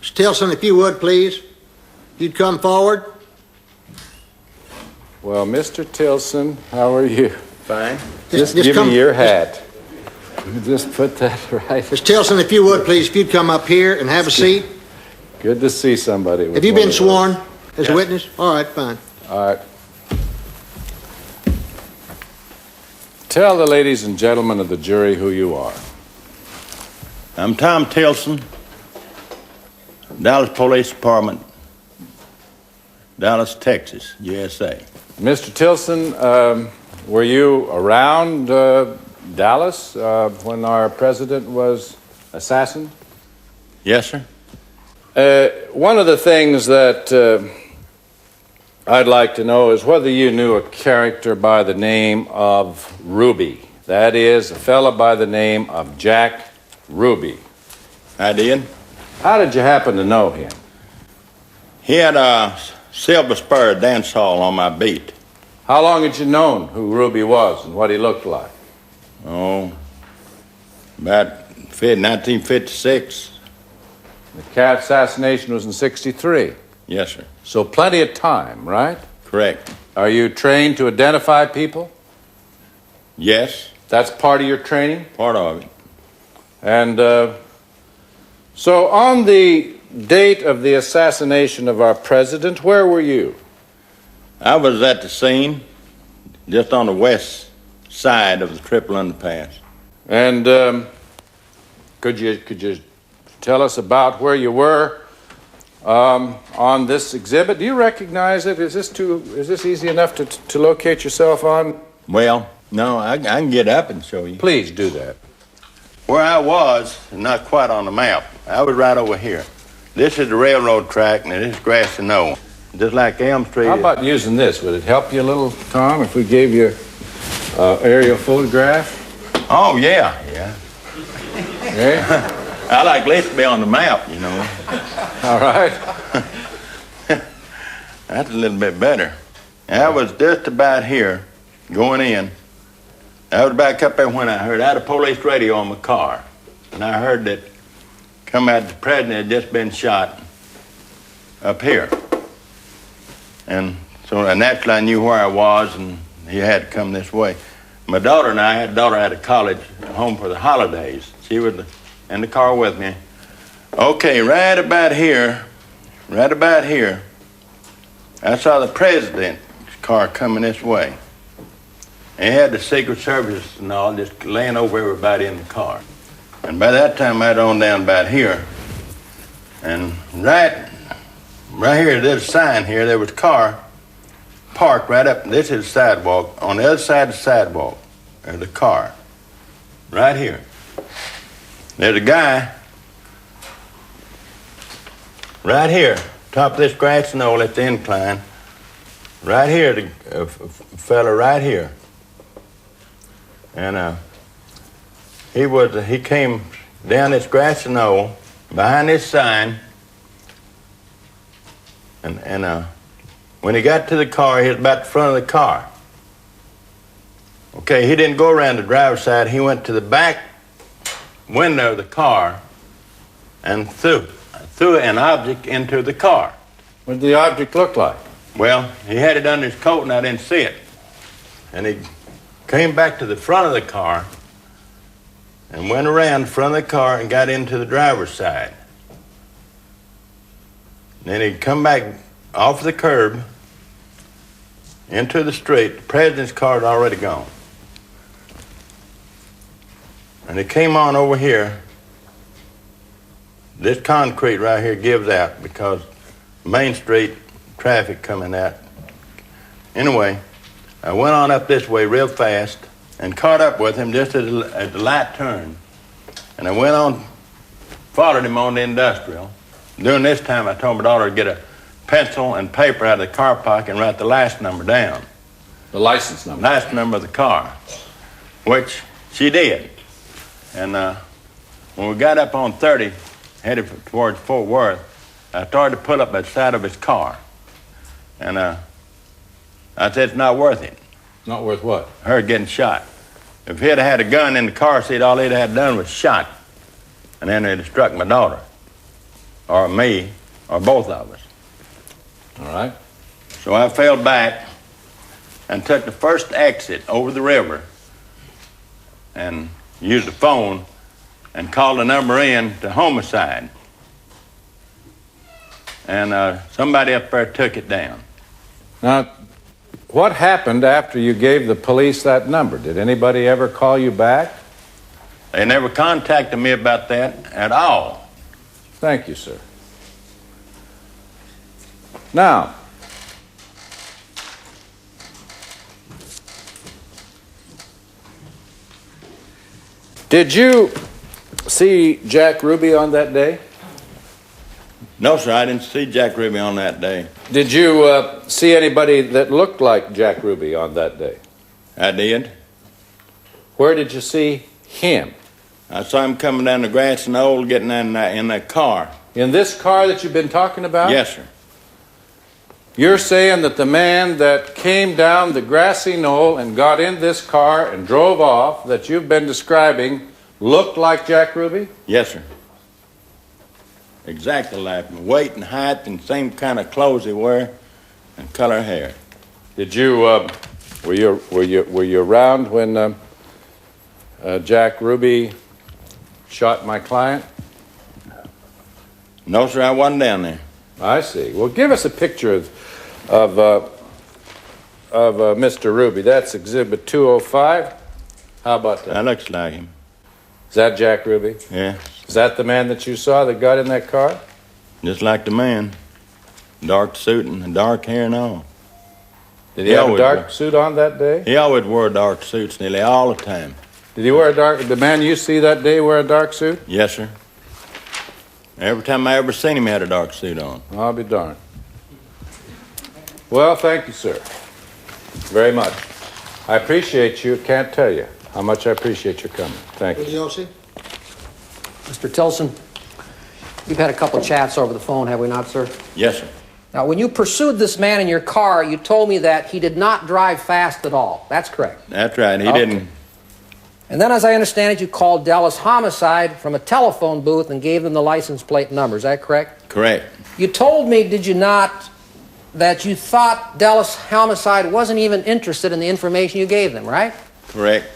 Mr. Tilson, if you would, please. If you'd come forward. Well, Mr. Tilson, how are you? Fine. Just give me your hat. Just put that right. Mr. Tilson, if you would, please, if you'd come up here and have a seat. Good to see somebody. Have you been sworn as a witness? All right, fine. All right. Tell the ladies and gentlemen of the jury who you are. I'm Tom Tilson, Dallas Police Department, Dallas, Texas, USA. Mr. Tilson, were you around Dallas when our president was assassinated? Yes, sir. One of the things that I'd like to know is whether you knew a character by the name of Ruby. That is, a fellow by the name of Jack Ruby. I did. How did you happen to know him? He had a Silver Spur dance hall on my beat. How long had you known who Ruby was and what he looked like? Oh, about 1956. The cat assassination was in 1963. Yes, sir. So plenty of time, right? Correct. Are you trained to identify people? Yes. That's part of your training? Part of it. And so on the date of the assassination of our president, where were you? I was at the scene, just on the west side of the triple underpass. And could you tell us about where you were on this exhibit? Do you recognize it? Is this easy enough to locate yourself on? Well, no, I can get up and show you. Please do that. Where I was, not quite on the map. I was right over here. This is the railroad track, and this is grassy knoll. Just like Elm Street. How about using this? Would it help you a little, Tom, if we gave you an aerial photograph? Oh, yeah. Okay. I like at least to be on the map, you know. All right. That's a little bit better. I was just about here, going in. I was back up there when I had a police radio on my car. And I heard that come out the president had just been shot up here. And so naturally I knew where I was, and he had to come this way. My daughter and I had a daughter out of college, home for the holidays. She was in the car with me. Okay, right about here, I saw the president's car coming this way. And he had the Secret Service and all just laying over everybody in the car. And by that time I'd on down about here. And right here, there's a sign here. There was a car parked right up. This is the sidewalk. On the other side of the sidewalk, there's a car. Right here. There's a guy right here, top of this grass knoll at the incline. Right here, a fella right here. And he came down this grassy knoll behind this sign. And when he got to the car, he was about the front of the car. Okay, he didn't go around the driver's side. He went to the back window of the car and threw an object into the car. What did the object look like? Well, he had it under his coat and I didn't see it. And he came back to the front of the car and went around the front of the car and got into the driver's side. Then he'd come back off the curb into the street. The president's car had already gone. And he came on over here. This concrete right here gives out because Main Street traffic coming out. Anyway, I went on up this way real fast and caught up with him just as the light turned. And I went on, followed him on the industrial. During this time, I told my daughter to get a pencil and paper out of the car pocket and write the last number down. The license number? Last number of the car, which she did. And when we got up on 30, headed towards Fort Worth, I started to pull up at the side of his car. And I said, it's not worth it. Not worth what? Her getting shot. If he'd had a gun in the car seat, all he'd had done was shot. And then he'd have struck my daughter. or me, or both of us. All right. So I fell back and took the first exit over the river and used the phone and called the number in to homicide. And somebody up there took it down. Now, what happened after you gave the police that number? Did anybody ever call you back? They never contacted me about that at all. Thank you, sir. Now, did you see Jack Ruby on that day? No, sir, I didn't see Jack Ruby on that day. Did you see anybody that looked like Jack Ruby on that day? I did. Where did you see him? I saw him coming down the grassy knoll, getting in that car. In this car that you've been talking about? Yes, sir. You're saying that the man that came down the grassy knoll and got in this car and drove off that you've been describing looked like Jack Ruby? Yes, sir. Exactly like him. Weight and height and same kind of clothes he wear and color hair. Did you were you around when Jack Ruby shot my client? No, sir, I wasn't down there. I see. Well, give us a picture of Mr. Ruby. That's Exhibit 205. How about that? That looks like him. Is that Jack Ruby? Yeah, Is that the man that you saw that got in that car? just like the man. Dark suit and dark hair and all. Did he He have a always dark wore- suit on that day? He always wore dark suits nearly all the time. Did he wear a dark? The man you see that day wear a dark suit? Yes, sir. Every time I ever seen him, he had a dark suit on. I'll be darned. Well, thank you, sir, very much. I appreciate you. Can't tell you how much I appreciate your coming. Thank you. Yossi? Mr. Tilson, we've had a couple chats over the phone, have we not, sir? Yes, sir. Now, when you pursued this man in your car, you told me that he did not drive fast at all. That's correct. That's right. He Okay. didn't. And then, as I understand it, you called Dallas Homicide from a telephone booth and gave them the license plate number. Is that correct? Correct. You told me, did you not, that you thought Dallas Homicide wasn't even interested in the information you gave them, right? Correct.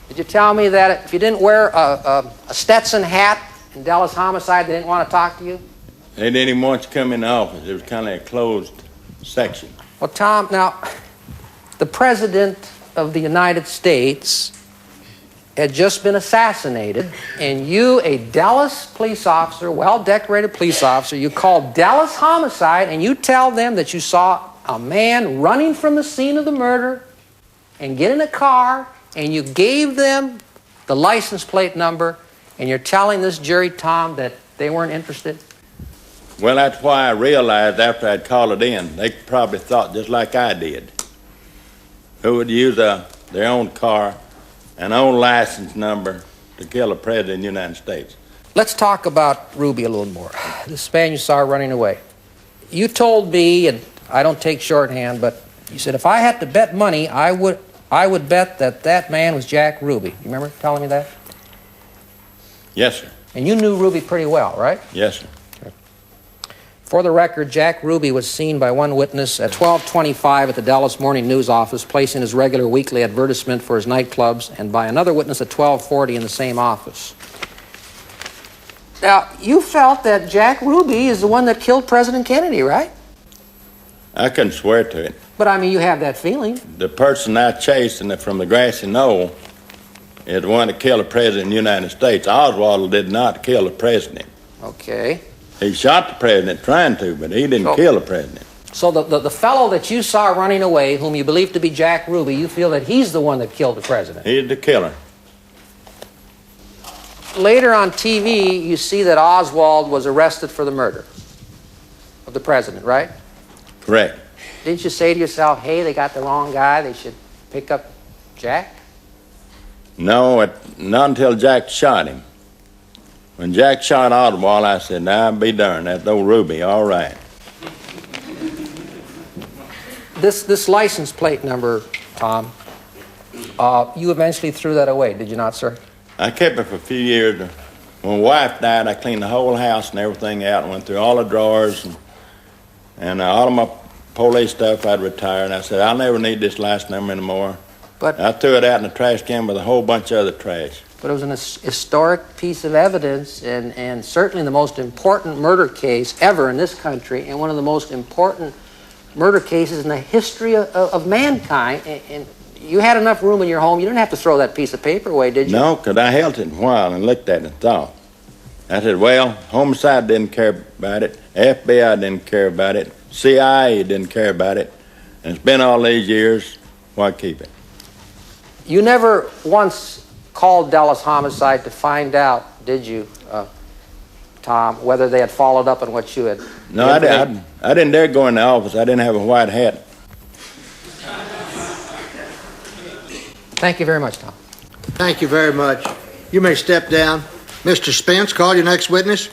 Did you tell me that if you didn't wear a Stetson hat in Dallas Homicide, they didn't want to talk to you? They didn't even want you to come in the office. It was kind of a closed section. Well, Tom, now, the President of the United States had just been assassinated, and you, a Dallas police officer, well-decorated police officer, you called Dallas Homicide, and you tell them that you saw a man running from the scene of the murder and get in a car, and you gave them the license plate number, and you're telling this jury, Tom, that they weren't interested? Well, that's why I realized after I'd called it in, they probably thought just like I did. Who would use their own car and own license number to kill a president of the United States? Let's talk about Ruby a little more. This man you saw running away. You told me, and I don't take shorthand, but you said if I had to bet money, I would bet that man was Jack Ruby. You remember telling me that? Yes, sir. And you knew Ruby pretty well, right? Yes, sir. For the record, Jack Ruby was seen by one witness at 12:25 at the Dallas Morning News office, placing his regular weekly advertisement for his nightclubs, and by another witness at 12:40 in the same office. Now, you felt that Jack Ruby is the one that killed President Kennedy, right? I couldn't swear to it. But, I mean, you have that feeling. The person I chased from the grassy knoll is the one that killed the president of the United States. Oswald did not kill the president. Okay. He shot the president trying to, but he didn't kill the president. So the fellow that you saw running away, whom you believe to be Jack Ruby, you feel that he's the one that killed the president. He's the killer. Later on TV, you see that Oswald was arrested for the murder of the president, right? Correct. Didn't you say to yourself, hey, they got the wrong guy, they should pick up Jack? No, not until Jack shot him. When Jack shot Oswald, I said, nah, be darned, that's old Ruby, all right. This license plate number, Tom, you eventually threw that away, did you not, sir? I kept it for a few years When my wife died, I cleaned the whole house and everything out and went through all the drawers and all of my police stuff I'd retired. And I said, I'll never need this last number anymore. But I threw it out in the trash can with a whole bunch of other trash. But it was an historic piece of evidence and certainly the most important murder case ever in this country and one of the most important murder cases in the history of mankind. And you had enough room in your home. You didn't have to throw that piece of paper away, did you? No, because I held it a while and looked at it and thought. I said, well, homicide didn't care about it. FBI didn't care about it. CIA didn't care about it. And it's been all these years. Why keep it? You never once called Dallas Homicide to find out, did you, Tom, whether they had followed up on what you had? No, I didn't dare go in the office. I didn't have a white hat. Thank you very much, Tom. Thank you very much. You may step down. Mr. Spence, call your next witness.